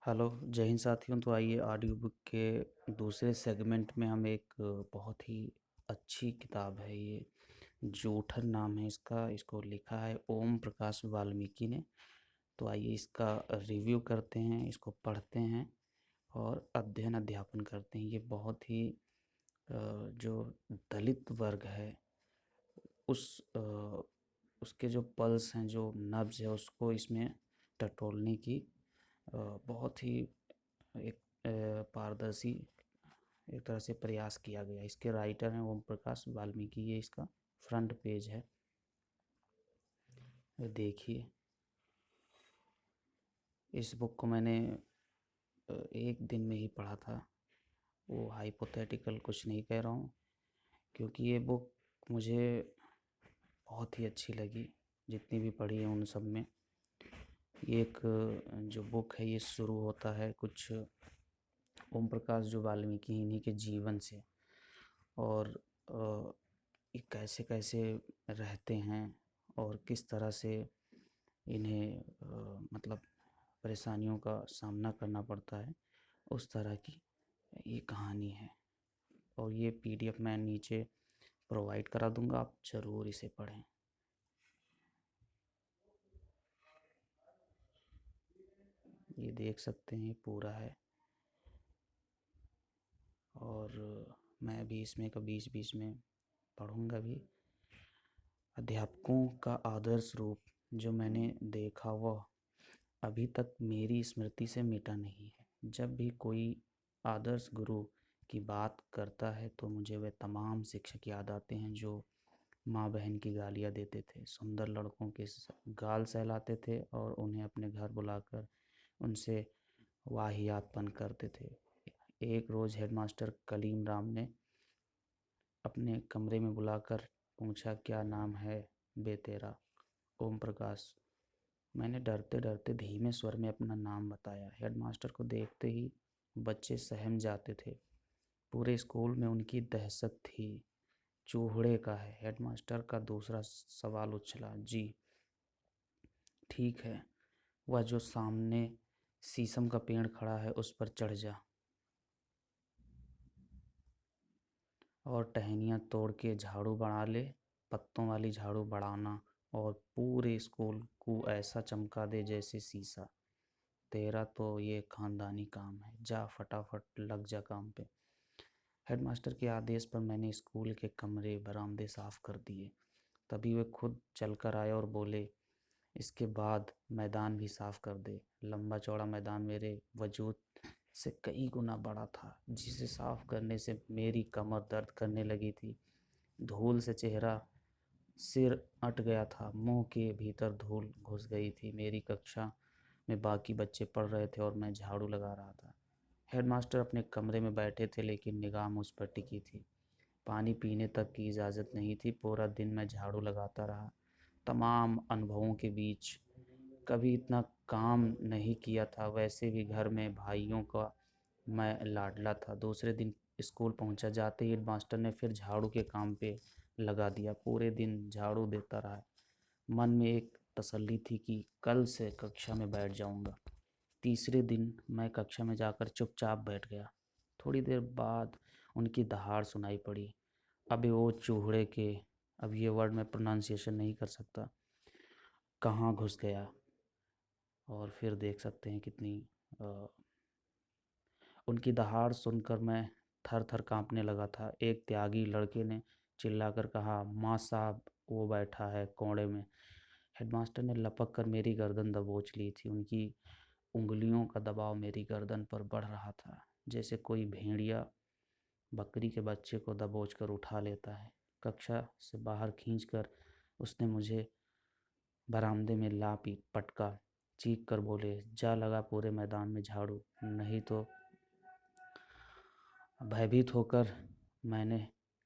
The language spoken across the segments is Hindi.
हेलो, जय हिंद साथियों। तो आइए ऑडियो बुक के दूसरे सेगमेंट में हम एक बहुत ही अच्छी किताब है ये। जूठन नाम है इसका। इसको लिखा है ओम प्रकाश वाल्मीकि ने। तो आइए इसका रिव्यू करते हैं, इसको पढ़ते हैं और अध्ययन अध्यापन करते हैं। ये बहुत ही जो दलित वर्ग है उस उसके जो पल्स हैं, जो नब्ज़ है, उसको इसमें टटोलने की बहुत ही एक पारदर्शी एक तरह से प्रयास किया गया। इसके राइटर हैं ओम प्रकाश वाल्मीकि। ये इसका फ्रंट पेज है, देखिए। इस बुक को मैंने एक दिन में ही पढ़ा था। वो हाइपोथेटिकल कुछ नहीं कह रहा हूँ, क्योंकि ये बुक मुझे बहुत ही अच्छी लगी। जितनी भी पढ़ी है उन सब में ये एक जो बुक है ये शुरू होता है कुछ ओम प्रकाश जो वाल्मीकि इन्हीं के जीवन से, और ये कैसे कैसे रहते हैं और किस तरह से इन्हें मतलब परेशानियों का सामना करना पड़ता है, उस तरह की ये कहानी है। और ये पीडीएफ मैं नीचे प्रोवाइड करा दूंगा, आप ज़रूर इसे पढ़ें। ये देख सकते हैं, पूरा है। और मैं भी इसमें का बीच बीच में पढ़ूंगा भी। अध्यापकों का आदर्श रूप जो मैंने देखा वह अभी तक मेरी स्मृति से मिटा नहीं है। जब भी कोई आदर्श गुरु की बात करता है तो मुझे वे तमाम शिक्षक याद आते हैं जो माँ बहन की गालियाँ देते थे, सुंदर लड़कों के गाल सहलाते थे और उन्हें अपने घर बुलाकर उनसे वाहियातपन करते थे। एक रोज़ हेडमास्टर कलीम राम ने अपने कमरे में बुलाकर पूछा, क्या नाम है बे तेरा? ओम प्रकाश। मैंने डरते डरते धीमे स्वर में अपना नाम बताया। हेडमास्टर को देखते ही बच्चे सहम जाते थे। पूरे स्कूल में उनकी दहशत थी। चूहड़े का है? हेडमास्टर का दूसरा सवाल उछला। जी ठीक है, वह जो सामने शीशम का पेड़ खड़ा है उस पर चढ़ जा और टहनियाँ तोड़ के झाड़ू बना ले। पत्तों वाली झाड़ू बढ़ाना और पूरे स्कूल को ऐसा चमका दे जैसे शीशा। तेरा तो ये खानदानी काम है, जा फटाफट लग जा काम पे। हेडमास्टर के आदेश पर मैंने स्कूल के कमरे बरामदे साफ कर दिए। तभी वे खुद चलकर आए और बोले, इसके बाद मैदान भी साफ कर दे। लंबा चौड़ा मैदान मेरे वजूद से कई गुना बड़ा था, जिसे साफ करने से मेरी कमर दर्द करने लगी थी। धूल से चेहरा सिर अट गया था, मुंह के भीतर धूल घुस गई थी। मेरी कक्षा में बाकी बच्चे पढ़ रहे थे और मैं झाड़ू लगा रहा था। हेडमास्टर अपने कमरे में बैठे थे, लेकिन निगाह मुझ पर टिकी थी। पानी पीने तक की इजाज़त नहीं थी। पूरा दिन मैं झाड़ू लगाता रहा। तमाम अनुभवों के बीच कभी इतना काम नहीं किया था। वैसे भी घर में भाइयों का मैं लाडला था। दूसरे दिन स्कूल पहुंचा, जाते ही हेडमास्टर ने फिर झाड़ू के काम पे लगा दिया। पूरे दिन झाड़ू देता रहा। मन में एक तसल्ली थी कि कल से कक्षा में बैठ जाऊंगा। तीसरे दिन मैं कक्षा में जाकर चुपचाप बैठ गया। थोड़ी देर बाद उनकी दहाड़ सुनाई पड़ी। अबे वो चूहड़े के, अब ये वर्ड मैं प्रोनाउंसिएशन नहीं कर सकता, कहाँ घुस गया। और फिर देख सकते हैं कितनी उनकी दहाड़ सुनकर मैं थर थर कांपने लगा था। एक त्यागी लड़के ने चिल्लाकर कहा, माँ साहब वो बैठा है कोने में। हेडमास्टर ने लपक कर मेरी गर्दन दबोच ली थी। उनकी उंगलियों का दबाव मेरी गर्दन पर बढ़ रहा था, जैसे कोई भेड़िया बकरी के बच्चे को दबोच कर उठा लेता है। कक्षा से बाहर खींचकर उसने मुझे बरामदे में ला पटका। चीख कर बोले, जा लगा पूरे मैदान में झाड़ू, नहीं तो। भयभीत होकर मैंने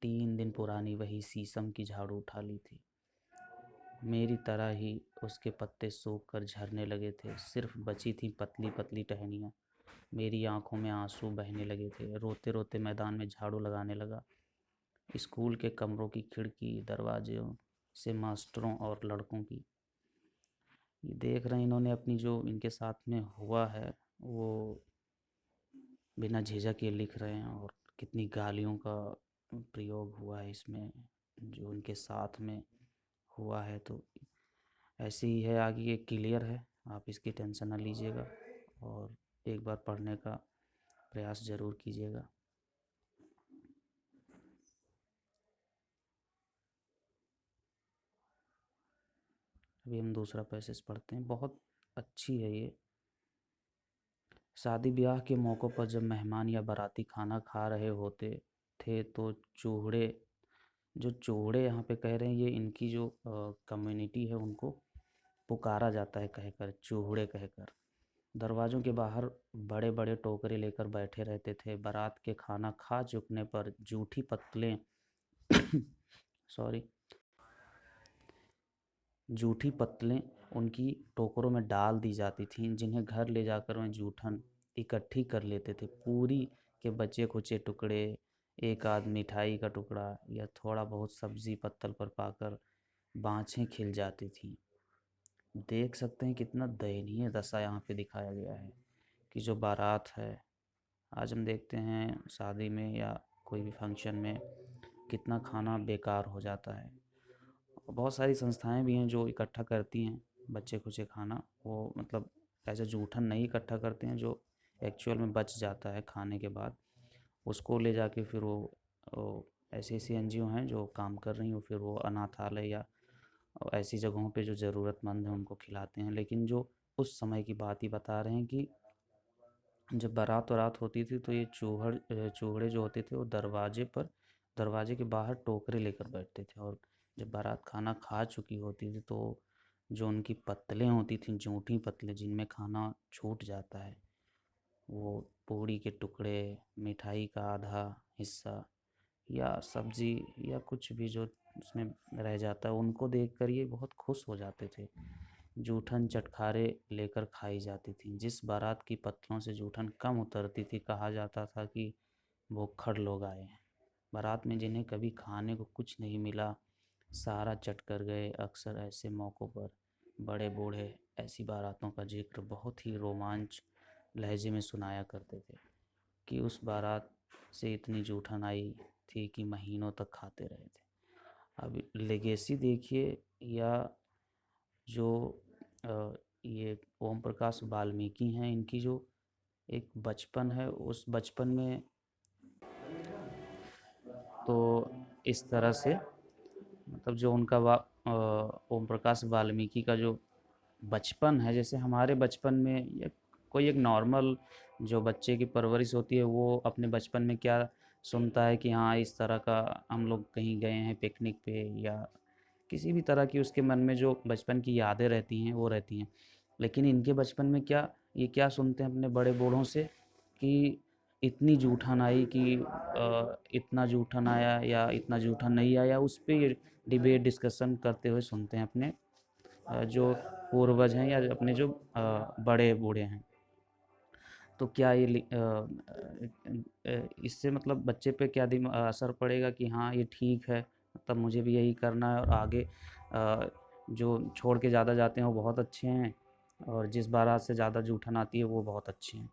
3 दिन पुरानी वही शीशम की झाड़ू उठा ली थी। मेरी तरह ही उसके पत्ते सूख कर झरने लगे थे। सिर्फ बची थी पतली पतली टहनियाँ। मेरी आंखों में आंसू बहने लगे थे। रोते रोते मैदान में झाड़ू लगाने लगा। स्कूल के कमरों की खिड़की दरवाज़ों से मास्टरों और लड़कों की, ये देख रहे हैं इन्होंने अपनी जो इनके साथ में हुआ है वो बिना झिझक ये लिख रहे हैं और कितनी गालियों का प्रयोग हुआ है इसमें जो उनके साथ में हुआ है। तो ऐसे ही है, आगे ये क्लियर है, आप इसकी टेंशन ना लीजिएगा और एक बार पढ़ने का प्रयास ज़रूर कीजिएगा। अभी हम दूसरा पैसेज पढ़ते हैं, बहुत अच्छी है ये। शादी ब्याह के मौक़ों पर जब मेहमान या बाराती खाना खा रहे होते थे तो चूहड़े, जो चूहड़े यहाँ पे कह रहे हैं ये इनकी जो कम्युनिटी है उनको पुकारा जाता है कहकर, चूहड़े कहकर, दरवाज़ों के बाहर बड़े बड़े टोकरे लेकर बैठे रहते थे। बारात के खाना खा चुकने पर जूठी पत्तलें सॉरी जूठी पत्तलें उनकी टोकरों में डाल दी जाती थीं, जिन्हें घर ले जाकर वह जूठन इकट्ठी कर लेते थे। पूरी के बचे खुचे टुकड़े, एक आध मिठाई का टुकड़ा या थोड़ा बहुत सब्जी पत्तल पर पाकर बाँछें खिल जाती थीं। देख सकते हैं कितना दयनीय दशा यहाँ पे दिखाया गया है कि जो बारात है, आज हम देखते हैं शादी में या कोई भी फंक्शन में कितना खाना बेकार हो जाता है। बहुत सारी संस्थाएं भी हैं जो इकट्ठा करती हैं बच्चे खुचे खाना, वो मतलब ऐसे जूठन नहीं इकट्ठा करते हैं, जो एक्चुअल में बच जाता है खाने के बाद उसको ले जाके फिर वो ऐसी ऐसी एनजीओ हैं जो काम कर रही हैं, फिर वो अनाथालय या ऐसी जगहों पे जो ज़रूरतमंद हैं उनको खिलाते हैं। लेकिन जो उस समय की बात ही बता रहे हैं कि जब बारात वारात होती थी तो ये चूहड़े जो होते थे वो दरवाजे के बाहर टोकरे लेकर बैठते थे और जब बारात खाना खा चुकी होती थी तो जो उनकी पत्तलें होती थी, जूठी पत्तलें जिनमें खाना छूट जाता है, वो पूड़ी के टुकड़े, मिठाई का आधा हिस्सा या सब्जी या कुछ भी जो उसमें रह जाता है, उनको देखकर ये बहुत खुश हो जाते थे। जूठन चटखारे लेकर खाई जाती थी। जिस बारात की पत्तलों से जूठन कम उतरती थी कहा जाता था कि भुक्खड़ लोग आए हैं। बारात में जिन्हें कभी खाने को कुछ नहीं मिला सारा चट कर गए। अक्सर ऐसे मौक़ों पर बड़े बूढ़े ऐसी बारातों का जिक्र बहुत ही रोमांच लहजे में सुनाया करते थे कि उस बारात से इतनी जूठन आई थी कि महीनों तक खाते रहे थे। अब लेगेसी देखिए, या जो ये ओम प्रकाश वाल्मीकि हैं, इनकी जो एक बचपन है उस बचपन में तो इस तरह से मतलब जो उनका ओम प्रकाश वाल्मीकि का जो बचपन है, जैसे हमारे बचपन में या कोई एक नॉर्मल जो बच्चे की परवरिश होती है वो अपने बचपन में क्या सुनता है कि हाँ इस तरह का हम लोग कहीं गए हैं पिकनिक पे, या किसी भी तरह की उसके मन में जो बचपन की यादें रहती हैं वो रहती हैं। लेकिन इनके बचपन में क्या ये क्या सुनते हैं अपने बड़े बूढ़ों से कि इतनी जूठन आई कि इतना जूठन आया या इतना जूठन नहीं आया, उस पे ये डिबेट डिस्कशन करते हुए सुनते हैं अपने जो पूर्वज हैं या अपने जो बड़े बूढ़े हैं। तो क्या ये इससे मतलब बच्चे पे क्या असर पड़ेगा कि हाँ ये ठीक है, मतलब मुझे भी यही करना है और आगे जो छोड़ के ज़्यादा जाते हैं वो बहुत अच्छे हैं और जिस बारात से ज़्यादा जूठन आती है वो बहुत अच्छे हैं।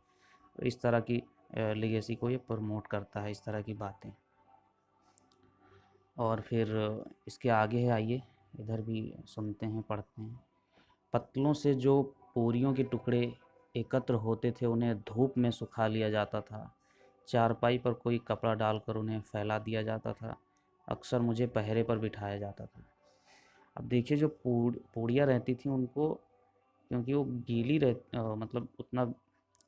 तो इस तरह की लीगेसी को ये प्रमोट करता है, इस तरह की बातें। और फिर इसके आगे है, आइए इधर भी सुनते हैं पढ़ते हैं। पत्तलों से जो पूरियों के टुकड़े एकत्र होते थे उन्हें धूप में सुखा लिया जाता था। चारपाई पर कोई कपड़ा डालकर उन्हें फैला दिया जाता था। अक्सर मुझे पहरे पर बिठाया जाता था। अब देखिए जो पूड़ियाँ रहती थी उनको, क्योंकि वो गीली मतलब उतना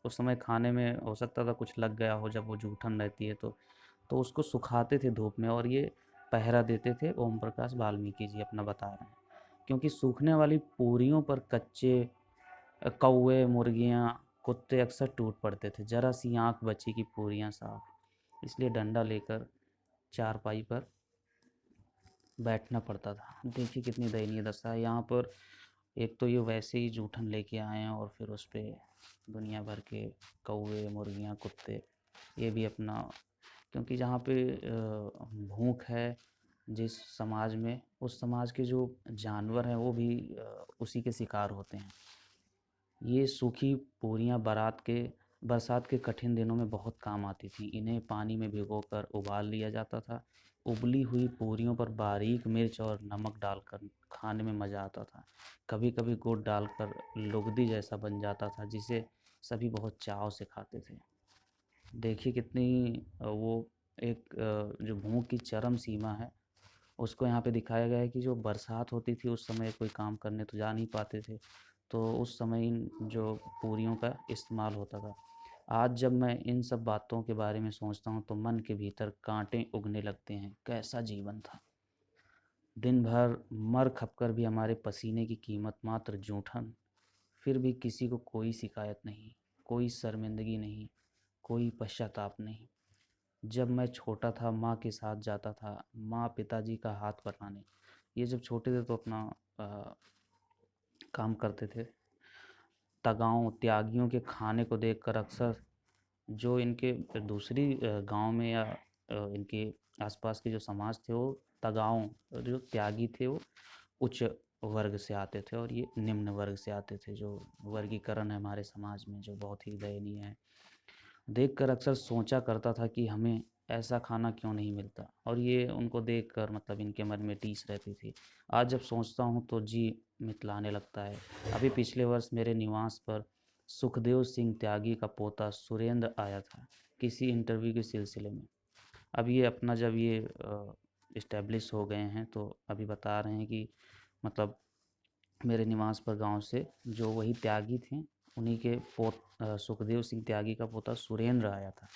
उस समय खाने में हो सकता था कुछ लग गया हो जब वो जूठन रहती है तो उसको सुखाते थे धूप में और ये पहरा देते थे। ओम प्रकाश वाल्मीकि जी अपना बता रहे हैं, क्योंकि सूखने वाली पूरियों पर कच्चे कौवे, मुर्गियाँ, कुत्ते अक्सर टूट पड़ते थे। ज़रा सी आँख बची कि पूरियाँ साफ, इसलिए डंडा लेकर चारपाई पर बैठना पड़ता था। देखिए कितनी दयनीय दशा है यहाँ पर। एक तो ये वैसे ही जूठन लेके आए हैं और फिर उस पे दुनिया भर के कौवे, मुर्गियाँ, कुत्ते ये भी अपना, क्योंकि जहाँ पे भूख है जिस समाज में, उस समाज के जो जानवर हैं वो भी उसी के शिकार होते हैं। ये सूखी पूरियाँ बरसात के कठिन दिनों में बहुत काम आती थीं। इन्हें पानी में भिगोकर उबाल लिया जाता था। उबली हुई पूरियों पर बारीक मिर्च और नमक डालकर खाने में मज़ा आता था। कभी-कभी गुड़ डालकर लुगदी जैसा बन जाता था, जिसे सभी बहुत चाव से खाते थे। देखिए कितनी वो एक जो भूख की चरम सीमा है, उसको यहाँ पे दिखाया गया है कि जो बरसात होती थी उस समय कोई काम करने तो जा नहीं पाते थे, तो उस समय इन जो पूरियों का इस्तेमाल होता था। आज जब मैं इन सब बातों के बारे में सोचता हूँ तो मन के भीतर कांटे उगने लगते हैं। कैसा जीवन था! दिन भर मर खपकर भी हमारे पसीने की कीमत मात्र जूठन। फिर भी किसी को कोई शिकायत नहीं, कोई शर्मिंदगी नहीं, कोई पश्चाताप नहीं। जब मैं छोटा था माँ के साथ जाता था, माँ पिताजी का हाथ बटाने। ये जब छोटे थे तो अपना काम करते थे। तगाओं त्यागियों के खाने को देखकर अक्सर जो इनके दूसरी गाँव में या इनके आसपास के जो समाज थे वो तगाओं जो त्यागी थे वो उच्च वर्ग से आते थे और ये निम्न वर्ग से आते थे। जो वर्गीकरण है हमारे समाज में जो बहुत ही दयनीय है। देखकर अक्सर सोचा करता था कि हमें ऐसा खाना क्यों नहीं मिलता, और ये उनको देखकर मतलब इनके मन में टीस रहती थी। आज जब सोचता हूँ तो जी मितलाने लगता है। अभी पिछले वर्ष मेरे निवास पर सुखदेव सिंह त्यागी का पोता सुरेंद्र आया था किसी इंटरव्यू के सिलसिले में। अब ये अपना जब ये इस्टेब्लिश हो गए हैं तो अभी बता रहे हैं कि मतलब मेरे निवास पर गांव से जो वही त्यागी थे उन्हीं के सुखदेव सिंह त्यागी का पोता सुरेंद्र आया था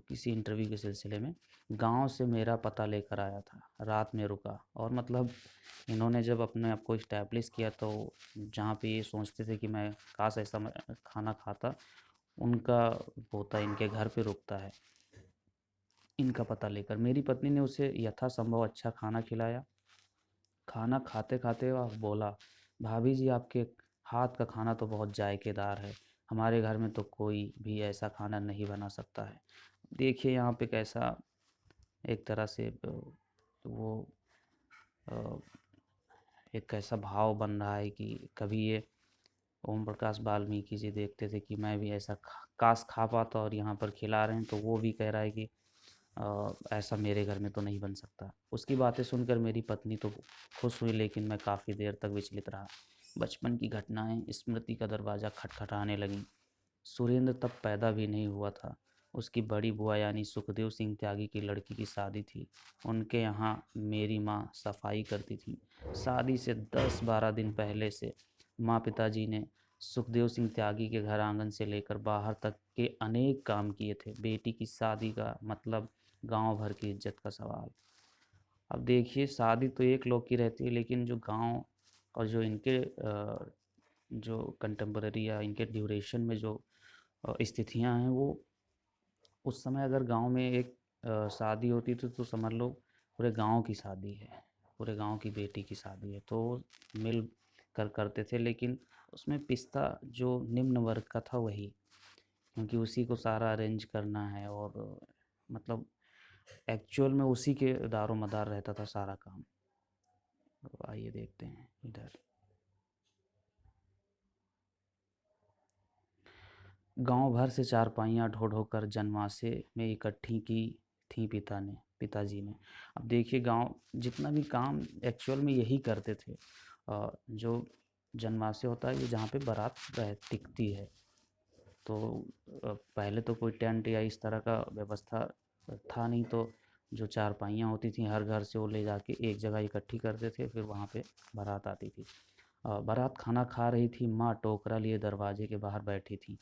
किसी इंटरव्यू के सिलसिले में। गांव से मेरा पता लेकर आया था, रात में रुका, और मतलब इन्होंने जब अपने आप को इस्टेब्लिश किया तो जहाँ पे ये सोचते थे कि मैं काश ऐसा खाना खाता, उनका पोता इनके घर पे रुकता है इनका पता लेकर। मेरी पत्नी ने उसे यथासंभव अच्छा खाना खिलाया। खाना खाते खाते वह बोला, भाभी जी आपके हाथ का खाना तो बहुत जायकेदार है, हमारे घर में तो कोई भी ऐसा खाना नहीं बना सकता है। देखिए यहाँ पे कैसा एक तरह से वो अ, एक कैसा भाव बन रहा है कि कभी ये ओम प्रकाश वाल्मीकि जी देखते थे कि मैं भी ऐसा काश खा पाता, और यहाँ पर खिला रहे हैं तो वो भी कह रहा है कि ऐसा मेरे घर में तो नहीं बन सकता। उसकी बातें सुनकर मेरी पत्नी तो खुश हुई, लेकिन मैं काफ़ी देर तक विचलित रहा। बचपन की घटनाएं स्मृति का दरवाज़ा खटखटाने लगीं। सुरेंद्र तब पैदा भी नहीं हुआ था। उसकी बड़ी बुआ यानी सुखदेव सिंह त्यागी की लड़की की शादी थी। उनके यहाँ मेरी माँ सफाई करती थी। शादी से 10-12 दिन पहले से माँ पिताजी ने सुखदेव सिंह त्यागी के घर आंगन से लेकर बाहर तक के अनेक काम किए थे। बेटी की शादी का मतलब गांव भर की इज्जत का सवाल। अब देखिए शादी तो एक लोग की रहती है, लेकिन जो गांव और जो इनके जो कंटेम्पररी या इनके ड्यूरेशन में जो स्थितियां हैं, वो उस समय अगर गांव में एक शादी होती थी तो समझ लो पूरे गांव की शादी है, पूरे गांव की बेटी की शादी है, तो मिल कर करते थे। लेकिन उसमें पिस्ता जो निम्न वर्ग का था वही, क्योंकि उसी को सारा अरेंज करना है, और मतलब एक्चुअल में उसी के दारो मदार रहता था सारा काम। तो आइए देखते हैं इधर। गांव भर से चारपाइयाँ ढो ढो कर जनवासे में इकट्ठी की थी पिताजी ने। अब देखिए गांव जितना भी काम एक्चुअल में यही करते थे। जो जनवासे होता है ये जहाँ पे बारात टिकती है, तो पहले तो कोई टेंट या इस तरह का व्यवस्था था नहीं, तो जो चारपाइयाँ होती थी हर घर से वो ले जाके एक जगह इकट्ठी करते थे, फिर वहाँ पे बारात आती थी। बारात खाना खा रही थी, माँ टोकरा लिए दरवाजे के बाहर बैठी थी।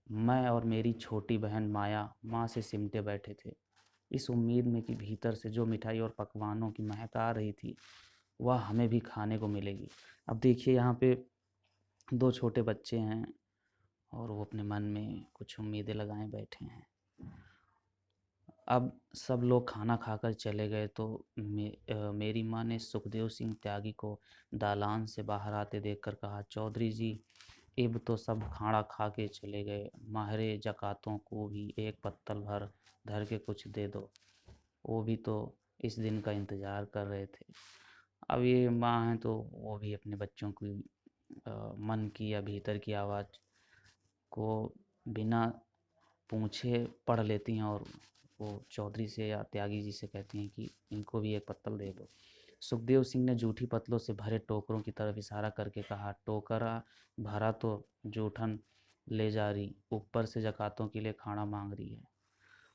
मैं और मेरी छोटी बहन माया माँ से सिमटे बैठे थे, इस उम्मीद में कि भीतर से जो मिठाई और पकवानों की महक आ रही थी वह हमें भी खाने को मिलेगी। अब देखिए यहाँ पे दो छोटे बच्चे हैं और वो अपने मन में कुछ उम्मीदें लगाए बैठे हैं। अब सब लोग खाना खाकर चले गए तो मेरी माँ ने सुखदेव सिंह त्यागी को दालान से बाहर आते देखकर कहा, चौधरी जी इब तो सब खाना खा के चले गए, माहरे जकातों को भी एक पत्तल भर धर के कुछ दे दो, वो भी तो इस दिन का इंतज़ार कर रहे थे। अब ये माँ हैं तो वो भी अपने बच्चों की मन की या भीतर की आवाज़ को बिना पूछे पढ़ लेती हैं और वो चौधरी से या त्यागी जी से कहती हैं कि इनको भी एक पत्तल दे दो। सुखदेव सिंह ने जूठी पत्तलों से भरे टोकरों की तरफ इशारा करके कहा, टोकरा भरा तो जूठन ले जा रही, ऊपर से ज़कातों के लिए खाना मांग रही है।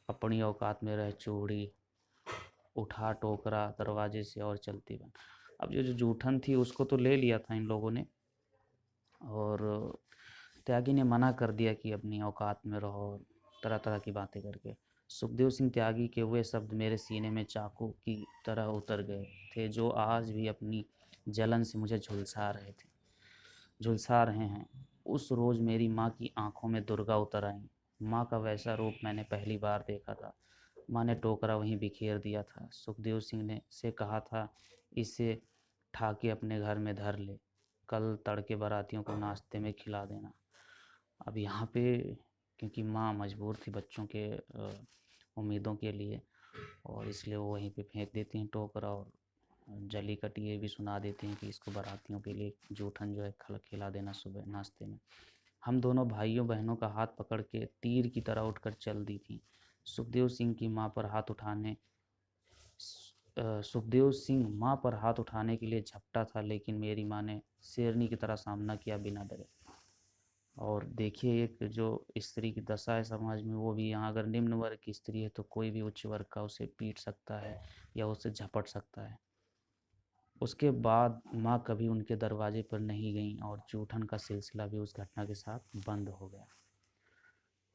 अपनी औकात में रह चूड़ी, उठा टोकरा दरवाजे से और चलती बन। अब जो जो जूठन थी उसको तो ले लिया था इन लोगों ने, और त्यागी ने मना कर दिया कि अपनी औकात में रहो, तरह तरह की बातें करके। सुखदेव सिंह त्यागी के हुए शब्द मेरे सीने में चाकू की तरह उतर गए थे, जो आज भी अपनी जलन से मुझे झुलसा रहे हैं। उस रोज़ मेरी माँ की आंखों में दुर्गा उतर आई। माँ का वैसा रूप मैंने पहली बार देखा था। माँ ने टोकरा वहीं बिखेर दिया था। सुखदेव सिंह ने से कहा था, इसे ठाके अपने घर में धर ले, कल तड़के बारातियों को नाश्ते में खिला देना। अब यहाँ पे क्योंकि माँ मजबूर थी बच्चों के उम्मीदों के लिए, और इसलिए वो वहीं पे फेंक देती हैं टोकरा, और जली कटी ये भी सुना देती हैं कि इसको बारातियों के लिए जूठन जो है खिला देना सुबह नाश्ते में। हम दोनों भाइयों बहनों का हाथ पकड़ के तीर की तरह उठकर चल दी थी। सुखदेव सिंह की माँ पर हाथ उठाने सुखदेव सिंह माँ पर हाथ उठाने के लिए झपटा था, लेकिन मेरी माँ ने शेरनी की तरह सामना किया बिना डरे। और देखिए एक जो स्त्री की दशा है समाज में, वो भी यहाँ अगर निम्न वर्ग की स्त्री है तो कोई भी उच्च वर्ग का उसे पीट सकता है या उसे झपट सकता है। उसके बाद माँ कभी उनके दरवाजे पर नहीं गईं, और जूठन का सिलसिला भी उस घटना के साथ बंद हो गया।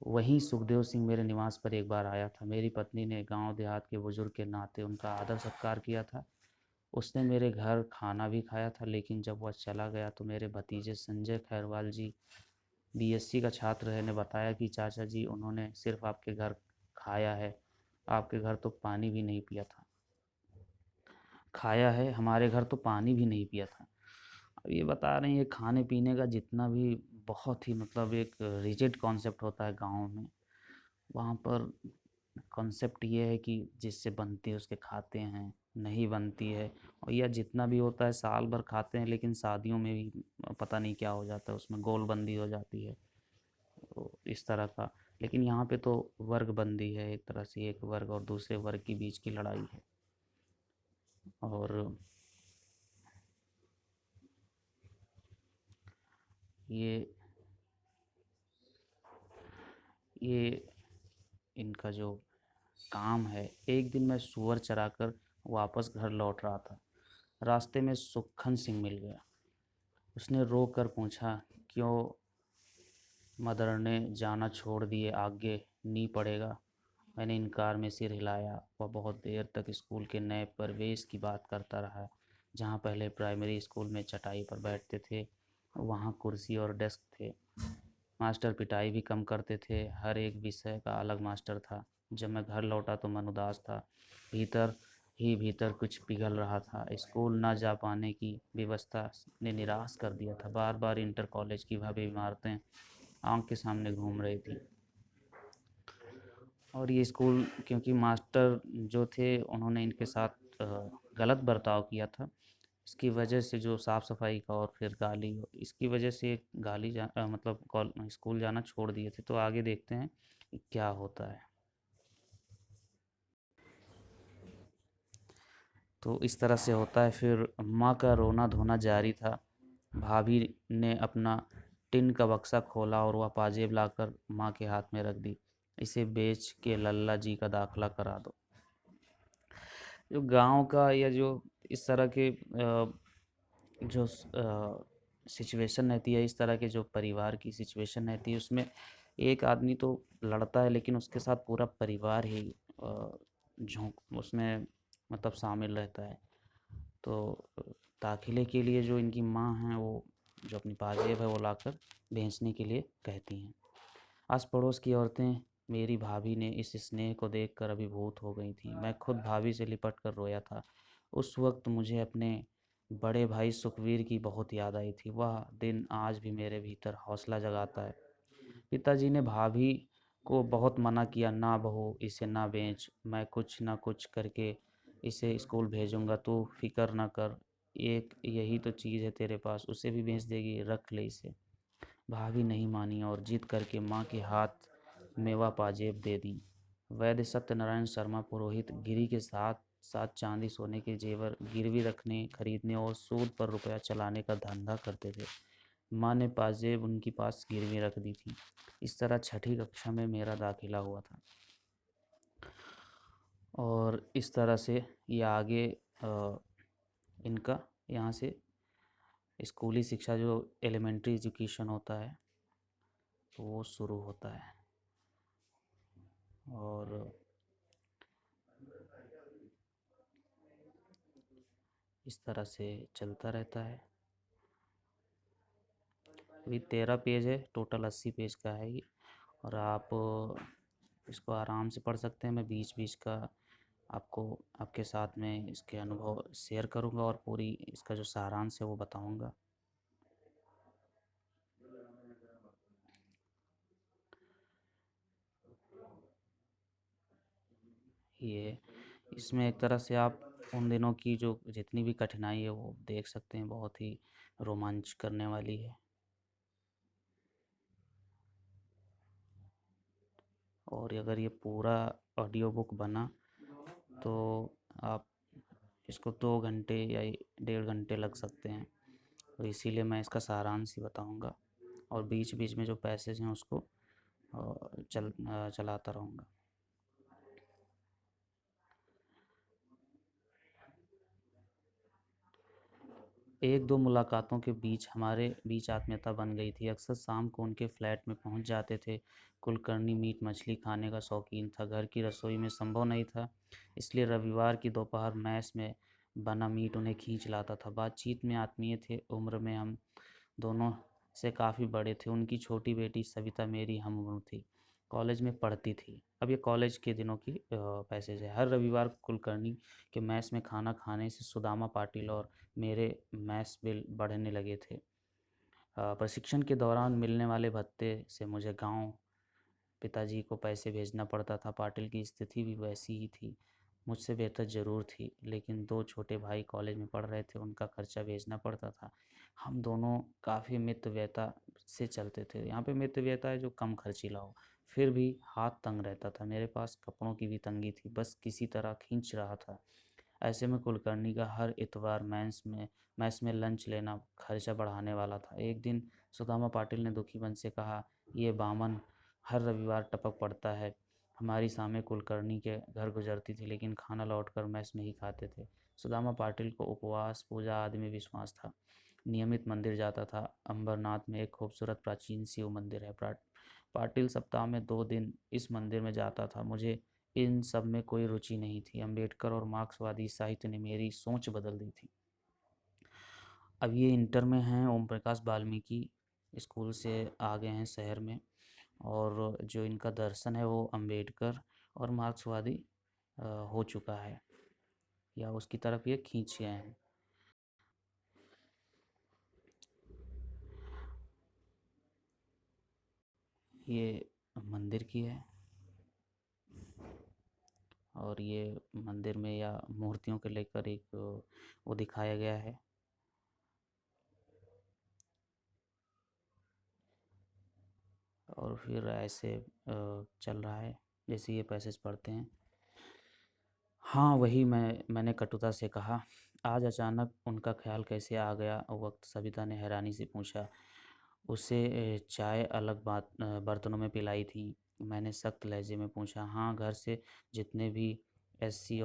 वहीं सुखदेव सिंह मेरे निवास पर एक बार आया था। मेरी पत्नी ने गांव देहात के बुजुर्ग के नाते उनका आदर सत्कार किया था। उसने मेरे घर खाना भी खाया था, लेकिन जब वह चला गया तो मेरे भतीजे संजय खैरवाल जी, बीएससी का छात्र है, ने बताया कि चाचा जी उन्होंने सिर्फ आपके घर खाया है, आपके घर तो पानी भी नहीं पिया था। खाया है, हमारे घर तो पानी भी नहीं पिया था। अब ये बता रहे हैं, ये खाने पीने का जितना भी बहुत ही मतलब एक रिजिड कॉन्सेप्ट होता है गाँव में, वहाँ पर कॉन्सेप्ट ये है कि जिससे बनती है उसके खाते हैं, नहीं बनती है और या जितना भी होता है साल भर खाते हैं, लेकिन शादियों में भी पता नहीं क्या हो जाता है, उसमें गोलबंदी हो जाती है, तो इस तरह का। लेकिन यहाँ पे तो वर्ग बंदी है, एक तरह से एक वर्ग और दूसरे वर्ग के बीच की लड़ाई है। और ये ये इनका जो काम है। एक दिन मैं सुअर चराकर वापस घर लौट रहा था। रास्ते में सुक्खन सिंह मिल गया। उसने रोक कर पूछा, क्यों मदर ने जाना छोड़ दिए, आगे नी पड़ेगा। मैंने इनकार में सिर हिलाया। वह बहुत देर तक स्कूल के नए प्रवेश की बात करता रहा। जहाँ पहले प्राइमरी स्कूल में चटाई पर बैठते थे, वहाँ कुर्सी और डेस्क थे। मास्टर पिटाई भी कम करते थे, हर एक विषय का अलग मास्टर था। जब मैं घर लौटा तो मन उदास था। भीतर ही भीतर कुछ पिघल रहा था। स्कूल न जा पाने की व्यवस्था ने निराश कर दिया था। बार बार इंटर कॉलेज की भव्य इमारतें आँख के सामने घूम रही थी। और ये स्कूल क्योंकि मास्टर जो थे उन्होंने इनके साथ गलत बर्ताव किया था, इसकी वजह से जो साफ़ सफाई का और फिर गाली, इसकी वजह से मतलब स्कूल जाना छोड़ दिए थे। तो आगे देखते हैं कि क्या होता है। तो इस तरह से होता है। फिर माँ का रोना धोना जारी था। भाभी ने अपना टिन का बक्सा खोला और वह पाजेब लाकर माँ के हाथ में रख दी। इसे बेच के लल्ला जी का दाखला करा दो। जो गांव का या जो इस तरह के जो सिचुएशन रहती है, इस तरह के जो परिवार की सिचुएशन रहती है, उसमें एक आदमी तो लड़ता है लेकिन उसके साथ पूरा परिवार ही झोंक उसमें मतलब शामिल रहता है। तो दाखिले के लिए जो इनकी माँ हैं, वो जो अपनी पाजेब है वो लाकर बेचने के लिए कहती हैं। आस पड़ोस की औरतें मेरी भाभी ने इस स्नेह को देखकर अभिभूत हो गई थीं। मैं खुद भाभी से लिपट कर रोया था। उस वक्त मुझे अपने बड़े भाई सुखवीर की बहुत याद आई थी। वह दिन आज भी मेरे भीतर हौसला जगाता है। पिताजी ने भाभी को बहुत मना किया, ना बहू इसे ना बेच, मैं कुछ ना कुछ करके इसे स्कूल भेजूंगा, तू फिक्र ना कर। एक यही तो चीज़ है तेरे पास, उसे भी बेच देगी, रख ले इसे। भाभी नहीं मानी और जिद करके माँ के हाथ मेवा पाजेब दे दी। वैद्य सत्यनारायण शर्मा पुरोहित गिरी के साथ साथ चांदी सोने के जेवर गिरवी रखने, खरीदने और सूद पर रुपया चलाने का धंधा करते थे। माँ ने पाजेब उनके पास गिरवी रख दी थी। इस तरह छठी कक्षा में मेरा दाखिला हुआ था। और इस तरह से ये आगे इनका यहाँ से स्कूली शिक्षा जो एलिमेंट्री एजुकेशन होता है तो वो शुरू होता है। और इस तरह से चलता रहता है। अभी 13 पेज है, टोटल 80 पेज का है ये। और आप इसको आराम से पढ़ सकते हैं। मैं बीच बीच का आपको आपके साथ में इसके अनुभव शेयर करूंगा और पूरी इसका जो सारांश है वो बताऊंगा। ये इसमें एक तरह से आप उन दिनों की जो जितनी भी कठिनाई है वो देख सकते हैं, बहुत ही रोमांच करने वाली है। और अगर ये पूरा ऑडियो बुक बना तो आप इसको 2 घंटे या 1.5 घंटे लग सकते हैं। तो इसीलिए मैं इसका सारांश ही बताऊंगा और बीच बीच में जो पैसेज हैं उसको चलाता रहूँगा। एक दो मुलाकातों के बीच हमारे बीच आत्मीयता बन गई थी। अक्सर शाम को उनके फ्लैट में पहुंच जाते थे। कुलकर्णी मीट मछली खाने का शौकीन था। घर की रसोई में संभव नहीं था, इसलिए रविवार की दोपहर मैस में बना मीट उन्हें खींच लाता था। बातचीत में आत्मीय थे। उम्र में हम दोनों से काफ़ी बड़े थे। उनकी छोटी बेटी सविता मेरी हम उम्र थी, कॉलेज में पढ़ती थी। अब ये कॉलेज के दिनों की पैसेज है। हर रविवार कुलकर्णी के मैस में खाना खाने से सुदामा पाटिल और मेरे मैस बिल बढ़ने लगे थे। प्रशिक्षण के दौरान मिलने वाले भत्ते से मुझे गांव पिताजी को पैसे भेजना पड़ता था। पाटिल की स्थिति भी वैसी ही थी, मुझसे बेहतर ज़रूर थी, लेकिन दो छोटे भाई कॉलेज में पढ़ रहे थे, उनका खर्चा भेजना पड़ता था। हम दोनों काफ़ी मितव्ययता से चलते थे। यहाँ पे मितव्ययता है जो कम खर्चीला हो। फिर भी हाथ तंग रहता था। मेरे पास कपड़ों की भी तंगी थी, बस किसी तरह खींच रहा था। ऐसे में कुलकर्णी का हर इतवार मैस में लंच लेना खर्चा बढ़ाने वाला था। एक दिन सुदामा पाटिल ने दुखी मन से कहा, ये बामन हर रविवार टपक पड़ता है। हमारी शामें कुलकर्णी के घर गुजरती थी, लेकिन खाना लौटकर मैस में ही खाते थे। सुदामा पाटिल को उपवास पूजा आदि में विश्वास था। नियमित मंदिर जाता था। अंबरनाथ में एक खूबसूरत प्राचीन शिव मंदिर है। पाटिल सप्ताह में 2 दिन इस मंदिर में जाता था। मुझे इन सब में कोई रुचि नहीं थी। अम्बेडकर और मार्क्सवादी साहित्य ने मेरी सोच बदल दी थी। अब ये इंटर में हैं, ओम प्रकाश वाल्मीकि स्कूल से आ गए हैं शहर में। और जो इनका दर्शन है वो अम्बेडकर और मार्क्सवादी हो चुका है, या उसकी तरफ ये खींच गए हैं। ये मंदिर की है और ये मंदिर में या मूर्तियों को लेकर एक वो दिखाया गया है। और फिर ऐसे चल रहा है जैसे ये पैसेज पढ़ते हैं। हाँ वही मैंने कटुता से कहा। आज अचानक उनका ख्याल कैसे आ गया वक्त, सविता ने हैरानी से पूछा। उसे चाय अलग बर्तनों में पिलाई थी। मैंने सख्त लहजे में पूछा। हाँ, घर से जितने भी एससी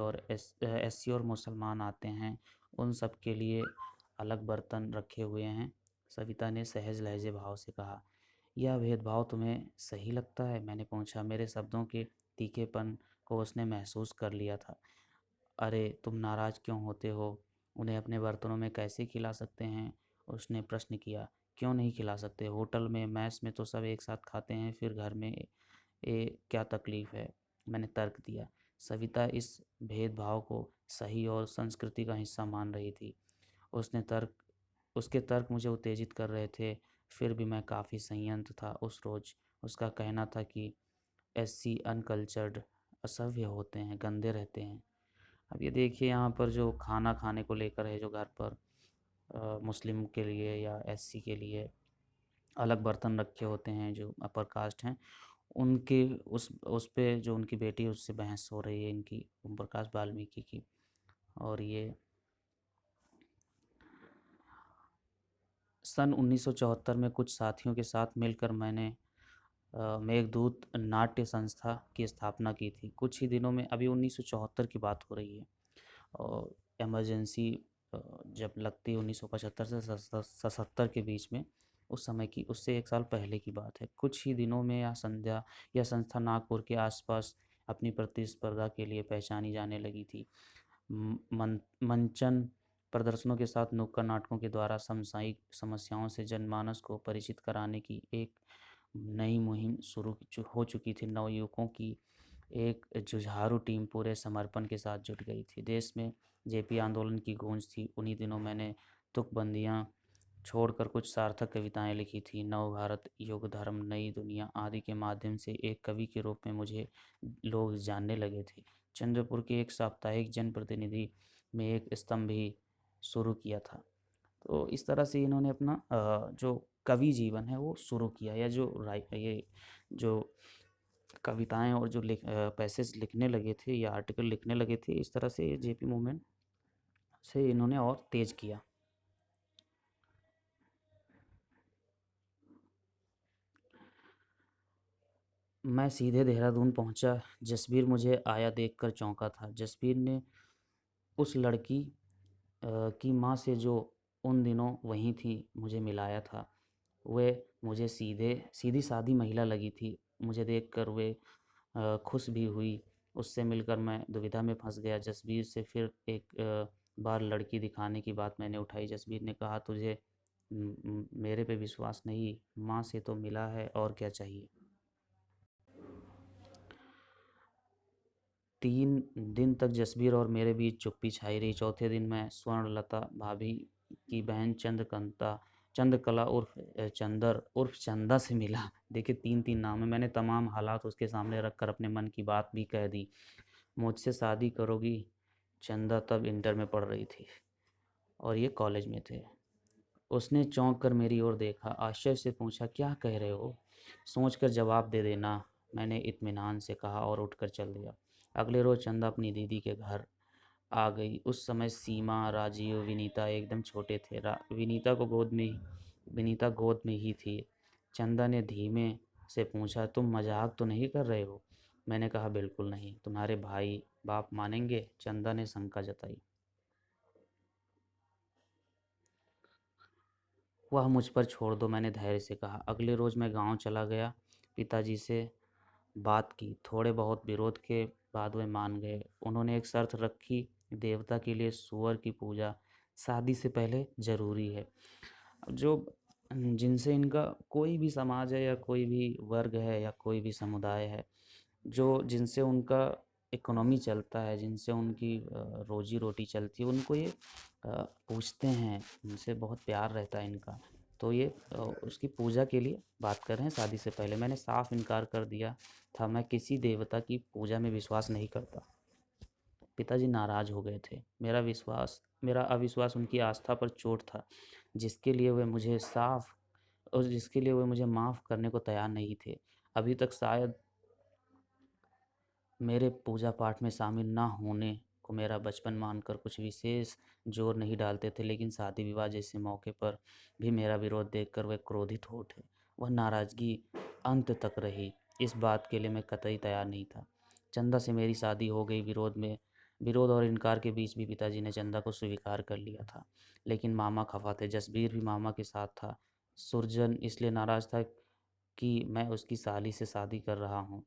और मुसलमान आते हैं उन सब के लिए अलग बर्तन रखे हुए हैं, सविता ने सहज लहजे भाव से कहा। यह भेदभाव तुम्हें सही लगता है? मैंने पूछा। मेरे शब्दों के तीखेपन को उसने महसूस कर लिया था। अरे तुम नाराज़ क्यों होते हो? उन्हें अपने बर्तनों में कैसे खिला सकते हैं? उसने प्रश्न किया। क्यों नहीं खिला सकते? होटल में मैस में तो सब एक साथ खाते हैं, फिर घर में क्या तकलीफ़ है? मैंने तर्क दिया। सविता इस भेदभाव को सही और संस्कृति का हिस्सा मान रही थी। उसने तर्क उसके तर्क मुझे उत्तेजित कर रहे थे। फिर भी मैं काफ़ी संयंत्र था। उस रोज़ उसका कहना था कि एससी अनकल्चर्ड, असभ्य होते हैं, गंदे रहते हैं। अब ये देखिए यहाँ पर जो खाना खाने को लेकर है जो घर पर, मुस्लिम के लिए या एससी के लिए अलग बर्तन रखे होते हैं, जो अपर कास्ट हैं, उनके उस पे जो उनकी बेटी है उससे बहस हो रही है इनकी, ओम प्रकाश वाल्मीकि की। और ये सन 1974 में कुछ साथियों के साथ मिलकर मैंने मेघदूत नाट्य संस्था की स्थापना की थी। कुछ ही दिनों में, अभी 1974 की बात हो रही है, और इमरजेंसी जब लगती है 1975 से 77 के बीच में, उस समय की, उससे एक साल पहले की बात है। कुछ ही दिनों में यह संस्था नागपुर के आसपास अपनी प्रतिस्पर्धा के लिए पहचानी जाने लगी थी। मंचन प्रदर्शनों के साथ नुक्कड़ नाटकों के द्वारा समसामयिक समस्याओं से जनमानस को परिचित कराने की एक नई मुहिम शुरू हो चुकी थी। नवयुवकों की एक जुझारू टीम पूरे समर्पण के साथ जुट गई थी। देश में जेपी आंदोलन की गूंज थी। उन्हीं दिनों मैंने तुकबंदियाँ छोड़कर कुछ सार्थक कविताएं लिखी थी। नव भारत, युग धर्म, नई दुनिया आदि के माध्यम से एक कवि के रूप में मुझे लोग जानने लगे थे। चंद्रपुर के एक साप्ताहिक जनप्रतिनिधि में एक स्तंभ भी शुरू किया था। तो इस तरह से इन्होंने अपना जो कवि जीवन है वो शुरू किया, या जो ये जो कविताएं और जो पैसेज लिखने लगे थे या आर्टिकल लिखने लगे थे, इस तरह से जेपी मूवमेंट से इन्होंने और तेज किया। मैं सीधे देहरादून पहुंचा। जसबीर मुझे आया देखकर चौंका था। जसबीर ने उस लड़की की माँ से, जो उन दिनों वहीं थी, मुझे मिलाया था। वे मुझे सीधी सादी महिला लगी थी। मुझे देखकर वे खुश भी हुई। उससे मिलकर मैं दुविधा में फंस गया। जसबीर से फिर एक बार लड़की दिखाने की बात मैंने उठाई। जसबीर ने कहा, तुझे मेरे पे विश्वास नहीं? माँ से तो मिला है, और क्या चाहिए। 3 दिन तक जसबीर और मेरे बीच चुप्पी छाई रही। चौथे दिन मैं स्वर्णलता भाभी की बहन चंद्रकला उर्फ चंदर उर्फ चंदा से मिला। देखिए, 3-3 नाम है। मैंने तमाम हालात उसके सामने रखकर अपने मन की बात भी कह दी। मुझसे शादी करोगी? चंदा तब इंटर में पढ़ रही थी और ये कॉलेज में थे। उसने चौंक कर मेरी ओर देखा, आश्चर्य से पूछा, क्या कह रहे हो? सोच कर जवाब दे देना, मैंने इत्मीनान से कहा और उठकर चल दिया। अगले रोज चंदा अपनी दीदी के घर आ गई। उस समय सीमा, राजीव, विनीता एकदम छोटे थे। विनीता गोद में ही थी। चंदा ने धीमे से पूछा, तुम मजाक तो नहीं कर रहे हो? मैंने कहा, बिल्कुल नहीं। तुम्हारे भाई बाप मानेंगे? चंदा ने शंका जताई। वह मुझ पर छोड़ दो, मैंने धैर्य से कहा। अगले रोज मैं गांव चला गया। पिताजी से बात की। थोड़े बहुत विरोध के बाद वे मान गए। उन्होंने एक शर्त रखी, देवता के लिए सूअर की पूजा शादी से पहले जरूरी है। जो जिनसे इनका कोई भी समाज है, या कोई भी वर्ग है, या कोई भी समुदाय है, जो जिनसे उनका इकोनॉमी चलता है, जिनसे उनकी रोजी रोटी चलती है, उनको ये पूछते हैं, उनसे बहुत प्यार रहता है इनका। तो ये उसकी पूजा के लिए बात कर रहे हैं शादी से पहले। मैंने साफ इनकार कर दिया था, मैं किसी देवता की पूजा में विश्वास नहीं करता। पिताजी नाराज हो गए थे। मेरा अविश्वास उनकी आस्था पर चोट था, जिसके लिए वे मुझे साफ और जिसके लिए वे मुझे माफ़ करने को तैयार नहीं थे। अभी तक शायद मेरे पूजा पाठ में शामिल ना होने को मेरा बचपन मानकर कुछ विशेष जोर नहीं डालते थे, लेकिन शादी विवाह जैसे मौके पर भी मेरा विरोध देखकर वे क्रोधित हो उठे। वह नाराज़गी अंत तक रही। इस बात के लिए मैं कतई तैयार नहीं था। चंदा से मेरी शादी हो गई। विरोध और इनकार के बीच भी पिताजी ने चंदा को स्वीकार कर लिया था, लेकिन मामा खफा थे। जसबीर भी मामा के साथ था। सुरजन इसलिए नाराज़ था कि मैं उसकी साली से शादी कर रहा हूँ।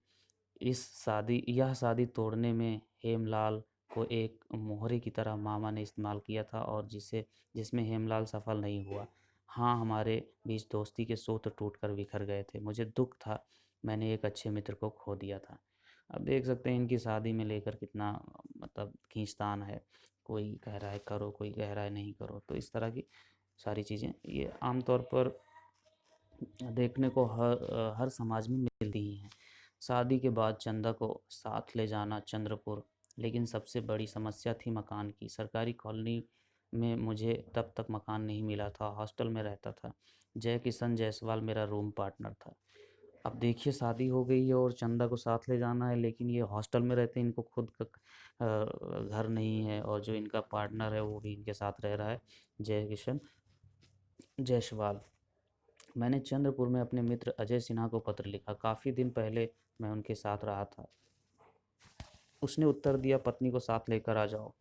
यह शादी तोड़ने में हेमलाल को एक मोहरे की तरह मामा ने इस्तेमाल किया था, और जिसमें हेमलाल सफल नहीं हुआ। हाँ, हमारे बीच दोस्ती के सूत्र टूटकर बिखर गए थे। मुझे दुख था, मैंने एक अच्छे मित्र को खो दिया था। अब देख सकते हैं इनकी शादी में लेकर कितना मतलब खींचतान है। कोई कह रहा है करो, कोई कह रहा है नहीं करो। तो इस तरह की सारी चीज़ें ये आमतौर पर देखने को हर समाज में मिलती ही हैं। शादी के बाद चंदा को साथ ले जाना चंद्रपुर, लेकिन सबसे बड़ी समस्या थी मकान की। सरकारी कॉलोनी में मुझे तब तक मकान नहीं मिला था, हॉस्टल में रहता था। जय किशन जायसवाल मेरा रूम पार्टनर था। अब देखिए शादी हो गई है और चंदा को साथ ले जाना है, लेकिन ये हॉस्टल में रहते हैं, इनको खुद का घर नहीं है, और जो इनका पार्टनर है वो भी इनके साथ रह रहा है, जय किशन जायसवाल। मैंने चंद्रपुर में अपने मित्र अजय सिन्हा को पत्र लिखा। काफ़ी दिन पहले मैं उनके साथ रहा था। उसने उत्तर दिया, पत्नी को साथ लेकर आ जाओ,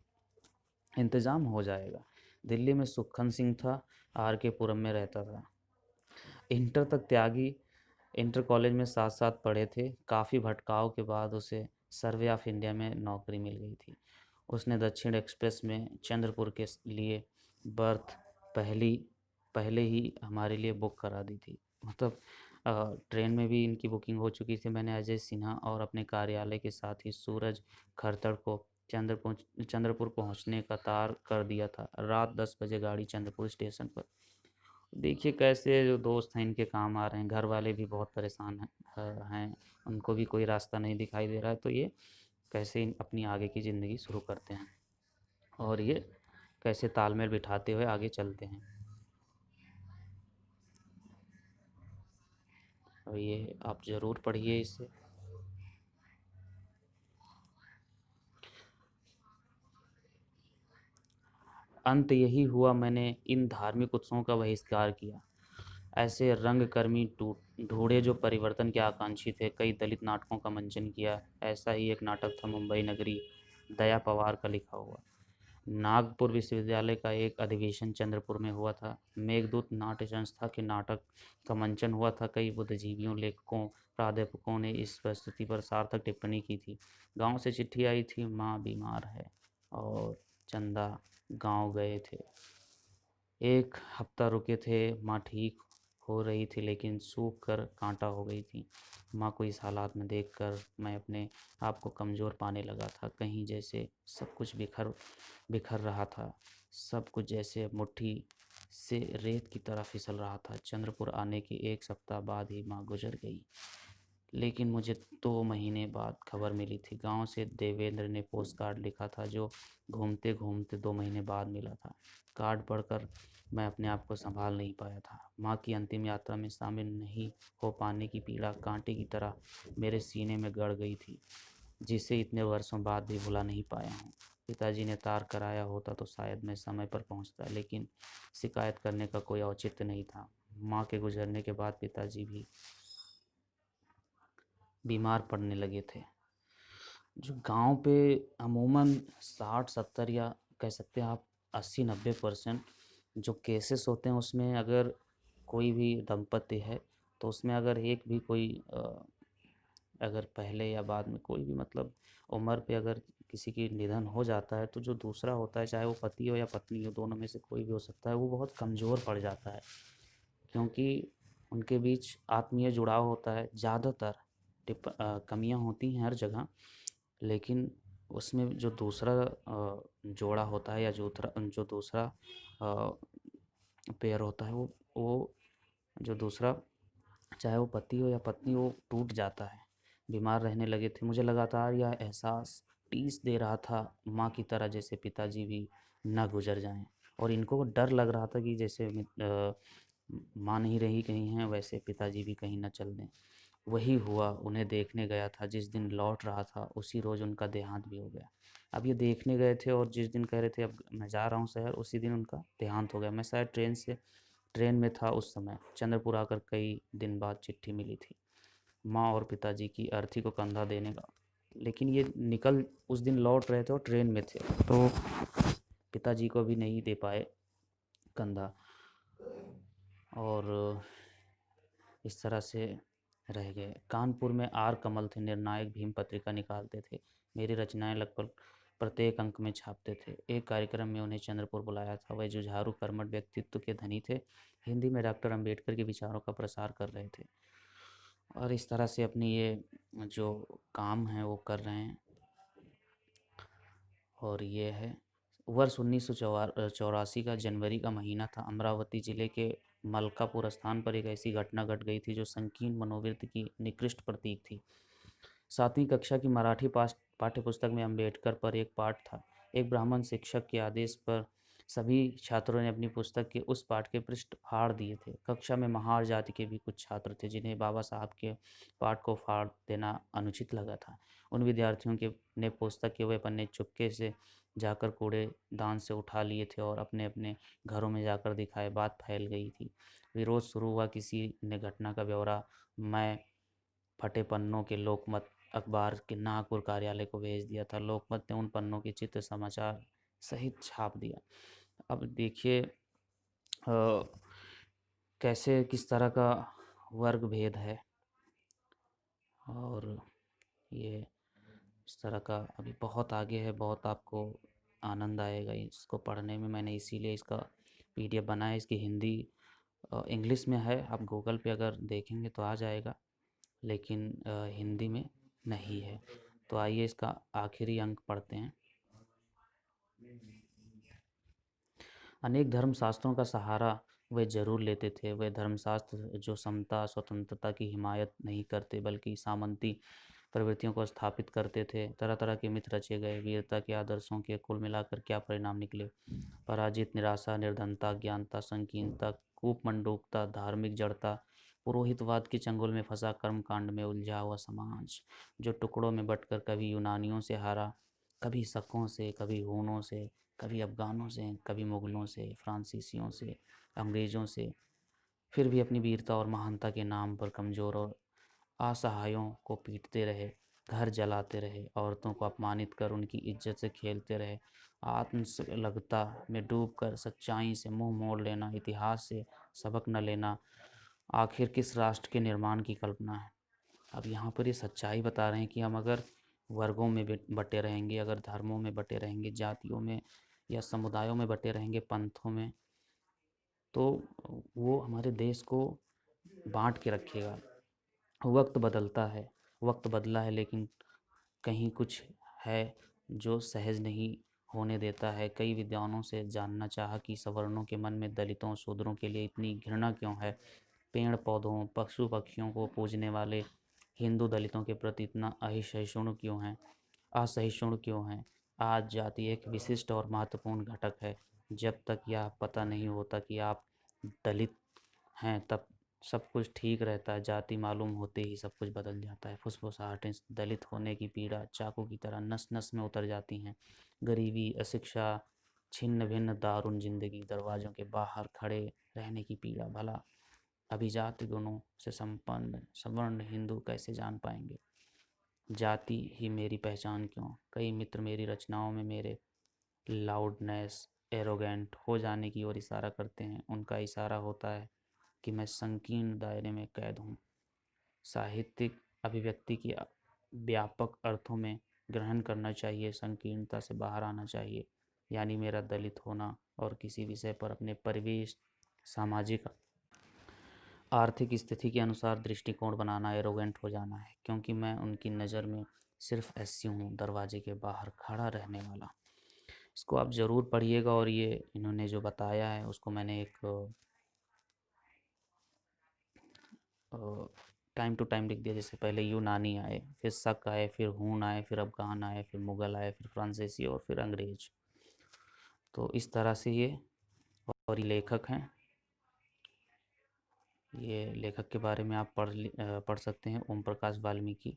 इंतज़ाम हो जाएगा। दिल्ली में सुखन सिंह था, आर के पुरम में रहता था। इंटर तक त्यागी इंटर कॉलेज में साथ साथ पढ़े थे। काफ़ी भटकाव के बाद उसे सर्वे ऑफ इंडिया में नौकरी मिल गई थी। उसने दक्षिण एक्सप्रेस में चंद्रपुर के लिए बर्थ पहली पहले ही हमारे लिए बुक करा दी थी। मतलब ट्रेन में भी इनकी बुकिंग हो चुकी थी। मैंने अजय सिन्हा और अपने कार्यालय के साथ ही सूरज खरतड़ को चंद्रपुर पहुंचने का तार कर दिया था। रात 10 बजे गाड़ी चंद्रपुर स्टेशन पर। देखिए कैसे जो दोस्त हैं इनके काम आ रहे हैं। घर वाले भी बहुत परेशान हैं, उनको भी कोई रास्ता नहीं दिखाई दे रहा है, तो ये कैसे अपनी आगे की ज़िंदगी शुरू करते हैं और ये कैसे तालमेल बिठाते हुए आगे चलते हैं। और ये आप ज़रूर पढ़िए इसे। अंत यही हुआ, मैंने इन धार्मिक उत्सवों का बहिष्कार किया। ऐसे रंगकर्मी ढूंढे जो परिवर्तन के आकांक्षी थे। कई दलित नाटकों का मंचन किया। ऐसा ही एक नाटक था मुंबई नगरी, दया पवार का लिखा हुआ। नागपुर विश्वविद्यालय का एक अधिवेशन चंद्रपुर में हुआ था। मेघदूत नाट्य संस्था के नाटक का मंचन हुआ था। कई बुद्धिजीवियों, लेखकों, प्राध्यापकों ने इस प्रस्तुति पर सार्थक टिप्पणी की थी। गांव से चिट्ठी आई थी, माँ बीमार है, और चंदा गांव गए थे। एक हफ्ता रुके थे। माँ ठीक हो रही थी, लेकिन सूख कर कांटा हो गई थी। माँ को इस हालात में देखकर मैं अपने आप को कमज़ोर पाने लगा था। कहीं जैसे सब कुछ बिखर बिखर रहा था। सब कुछ जैसे मुट्ठी से रेत की तरह फिसल रहा था। चंद्रपुर आने के एक सप्ताह बाद ही माँ गुजर गई। लेकिन मुझे 2 महीने बाद खबर मिली थी। गांव से देवेंद्र ने पोस्ट कार्ड लिखा था, जो घूमते घूमते 2 महीने बाद मिला था। कार्ड पढ़कर मैं अपने आप को संभाल नहीं पाया था। माँ की अंतिम यात्रा में शामिल नहीं हो पाने की पीड़ा कांटे की तरह मेरे सीने में गड़ गई थी, जिसे इतने वर्षों बाद भी भुला नहीं पाया हूँ। पिताजी ने तार कराया होता तो शायद मैं समय पर पहुँचता, लेकिन शिकायत करने का कोई औचित्य नहीं था। माँ के गुजरने के बाद पिताजी भी बीमार पड़ने लगे थे। जो गांव पे अमूमन 60-70 या कह सकते हैं आप 80-90% जो केसेस होते हैं, उसमें अगर कोई भी दंपति है तो उसमें अगर एक भी कोई अगर पहले या बाद में कोई भी मतलब उम्र पे अगर किसी की निधन हो जाता है, तो जो दूसरा होता है, चाहे वो पति हो या पत्नी हो, दोनों में से कोई भी हो सकता है, वो बहुत कमज़ोर पड़ जाता है। क्योंकि उनके बीच आत्मीय जुड़ाव होता है। ज़्यादातर कमियां होती हैं हर जगह, लेकिन उसमें जो दूसरा जोड़ा होता है या जो दूसरा पेयर होता है, वो जो दूसरा, चाहे वो पति हो या पत्नी, वो टूट जाता है। बीमार रहने लगे थे। मुझे लगातार यह एहसास टीस दे रहा था, माँ की तरह, जैसे पिताजी भी न गुजर जाएं। और इनको डर लग रहा था कि जैसे माँ नहीं रही कहीं हैं, वैसे पिताजी भी कहीं न चल दें। वही हुआ। उन्हें देखने गया था। जिस दिन लौट रहा था उसी रोज़ उनका देहांत भी हो गया। अब ये देखने गए थे और जिस दिन कह रहे थे अब मैं जा रहा हूँ शहर, उसी दिन उनका देहांत हो गया। मैं शायद ट्रेन में था उस समय। चंद्रपुर आकर कई दिन बाद चिट्ठी मिली थी, माँ और पिताजी की अर्थी को कंधा देने का। लेकिन ये निकल उस दिन लौट रहे थे और ट्रेन में थे, तो पिताजी को भी नहीं दे पाए कंधा, और इस तरह से रह गए। कानपुर में आर कमल थे, निर्णायक भीम पत्रिका निकालते थे। मेरी रचनाएं लगभग प्रत्येक अंक में छापते थे। एक कार्यक्रम में उन्हें चंद्रपुर बुलाया था। वह जुझारू कर्मठ व्यक्तित्व के धनी थे। हिंदी में डॉक्टर अंबेडकर के विचारों का प्रसार कर रहे थे, और इस तरह से अपनी ये जो काम है वो कर रहे हैं। और ये है वर्ष 1984 का जनवरी का महीना था। अमरावती जिले के मलकापुर स्थान पर एक ऐसी घटना घट गई थी जो संकीर्ण मनोवृत्ति की निकृष्ट प्रतीक थी। 7वीं कक्षा की मराठी पाठ्य पुस्तक में अम्बेडकर पर एक पाठ था। एक ब्राह्मण शिक्षक के आदेश पर सभी छात्रों ने अपनी पुस्तक के उस पाठ के पृष्ठ फाड़ दिए थे। कक्षा में महार जाति के भी कुछ छात्र थे जिन्हें बाबा साहब के पाठ को फाड़ देना अनुचित लगा था। उन विद्यार्थियों के ने पुस्तक के वे पन्ने चुपके से जाकर कूड़ेदान से उठा लिए थे और अपने अपने घरों में जाकर दिखाए। बात फैल गई थी। विरोध शुरू हुआ। किसी ने घटना का ब्यौरा मैं फटे पन्नों के लोकमत अखबार के नागपुर कार्यालय को भेज दिया था। लोकमत ने उन पन्नों के चित्र समाचार सहित छाप दिया। अब देखिए कैसे किस तरह का वर्ग भेद है, और ये इस तरह का अभी बहुत आगे है, बहुत आपको आनंद आएगा इसको पढ़ने में। मैंने इसीलिए इसका पीडीएफ बनाया। इसकी हिंदी इंग्लिश में है, आप गूगल पे अगर देखेंगे तो आ जाएगा, लेकिन हिंदी में नहीं है। तो आइए इसका आखिरी अंक पढ़ते हैं। अनेक धर्मशास्त्रों का सहारा वे जरूर लेते थे। वे धर्मशास्त्र जो समता स्वतंत्रता की हिमायत नहीं करते बल्कि सामंती प्रवृत्तियों को स्थापित करते थे। तरह तरह के मिथ रचे गए। वीरता के आदर्शों के कुल मिलाकर क्या परिणाम निकले? पराजित, निराशा, निर्धनता, ज्ञानता, संकीर्णता, कूपमंडूकता, धार्मिक जड़ता, पुरोहितवाद की चंगुल में फंसा कर्मकांड में उलझा हुआ समाज, जो टुकड़ों में बंटकर कभी यूनानियों से हारा, कभी शकों से, कभी हूणों से, कभी अफगानों से, कभी मुगलों से, फ्रांसीसियों से, अंग्रेज़ों से, फिर भी अपनी वीरता और महानता के नाम पर कमज़ोर और असहायों को पीटते रहे, घर जलाते रहे, औरतों को अपमानित कर उनकी इज्जत से खेलते रहे, आत्मलग्नता में डूबकर सच्चाई से मुंह मोड़ लेना, इतिहास से सबक न लेना, आखिर किस राष्ट्र के निर्माण की कल्पना है? अब यहाँ पर ये सच्चाई बता रहे हैं कि हम अगर वर्गों में बटे रहेंगे, अगर धर्मों में बटे रहेंगे, जातियों में या समुदायों में बटे रहेंगे, पंथों में, तो वो हमारे देश को बांट के रखेगा। वक्त बदलता है, वक्त बदला है, लेकिन कहीं कुछ है जो सहज नहीं होने देता है। कई विद्वानों से जानना चाहा कि सवर्णों के मन में दलितों शूद्रों के लिए इतनी घृणा क्यों है। पेड़ पौधों पशु पक्षियों को पूजने वाले हिंदू दलितों के प्रति इतना असहिष्णु क्यों हैं? आज जाति एक विशिष्ट और महत्वपूर्ण घटक है। जब तक यह पता नहीं होता कि आप दलित हैं तब सब कुछ ठीक रहता है। जाति मालूम होते ही सब कुछ बदल जाता है। फुसफुसाहटें दलित होने की पीड़ा चाकू की तरह नस नस में उतर जाती हैं। गरीबी, अशिक्षा, छिन्न भिन्न दारुण जिंदगी, दरवाजों के बाहर खड़े रहने की पीड़ा, भला अभिजात गुणों से संपन्न सवर्ण हिंदू कैसे जान पाएंगे? जाति ही मेरी पहचान क्यों? कई मित्र मेरी रचनाओं में मेरे लाउडनेस, एरोगेंट हो जाने की ओर इशारा करते हैं। उनका इशारा होता है कि मैं संकीर्ण दायरे में कैद हूँ। साहित्यिक अभिव्यक्ति की व्यापक अर्थों में ग्रहण करना चाहिए, संकीर्णता से बाहर आना चाहिए। यानी मेरा दलित होना और किसी विषय पर अपने परिवेश, सामाजिक, आर्थिक स्थिति के अनुसार दृष्टिकोण बनाना एरोगेंट हो जाना है, क्योंकि मैं उनकी नज़र में सिर्फ ऐसी हूँ, दरवाजे के बाहर खड़ा रहने वाला। इसको आप ज़रूर पढ़िएगा। और ये इन्होंने जो बताया है उसको मैंने एक टाइम टू टाइम लिख दिया। जैसे पहले यूनानी आए, फिर शक आए, फिर हूण आए, फिर अफगान आए, फिर मुग़ल आए, फिर फ्रांसीसी और फिर अंग्रेज। तो इस तरह से ये, और ये लेखक हैं। ये लेखक के बारे में आप पढ़ सकते हैं, ओम प्रकाश वाल्मीकि,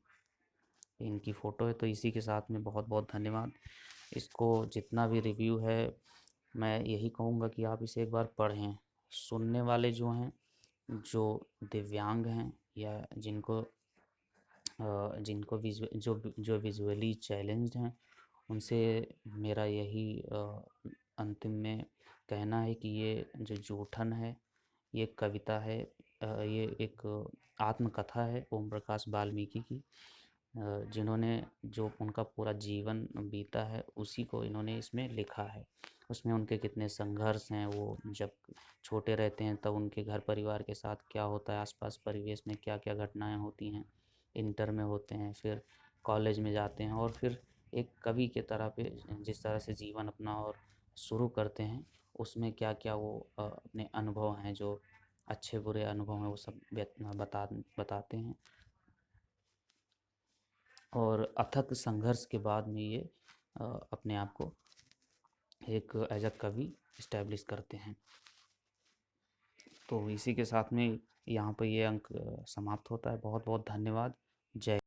इनकी फ़ोटो है। तो इसी के साथ में बहुत बहुत धन्यवाद। इसको जितना भी रिव्यू है मैं यही कहूँगा कि आप इसे एक बार पढ़ें। सुनने वाले जो हैं, जो दिव्यांग हैं या जिनको जो विजुअली चैलेंज्ड हैं, उनसे मेरा यही अंतिम में कहना है कि ये जो जूठन है, ये कविता है, ये एक आत्मकथा है ओम प्रकाश वाल्मीकि की, जिन्होंने जो उनका पूरा जीवन बीता है उसी को इन्होंने इसमें लिखा है। उसमें उनके कितने संघर्ष हैं, वो जब छोटे रहते हैं तब उनके घर परिवार के साथ क्या होता है, आसपास परिवेश में क्या क्या घटनाएं होती हैं, इंटर में होते हैं, फिर कॉलेज में जाते हैं, और फिर एक कवि के तरह पे जिस तरह से जीवन अपना और शुरू करते हैं, उसमें क्या क्या वो अपने अनुभव हैं, जो अच्छे बुरे अनुभव हैं, वो सब बताते हैं। और अथक संघर्ष के बाद में ये अपने आप को एक एज अ कवि इस्टेब्लिश करते हैं। तो इसी के साथ में यहाँ पे ये अंक समाप्त होता है। बहुत बहुत धन्यवाद। जय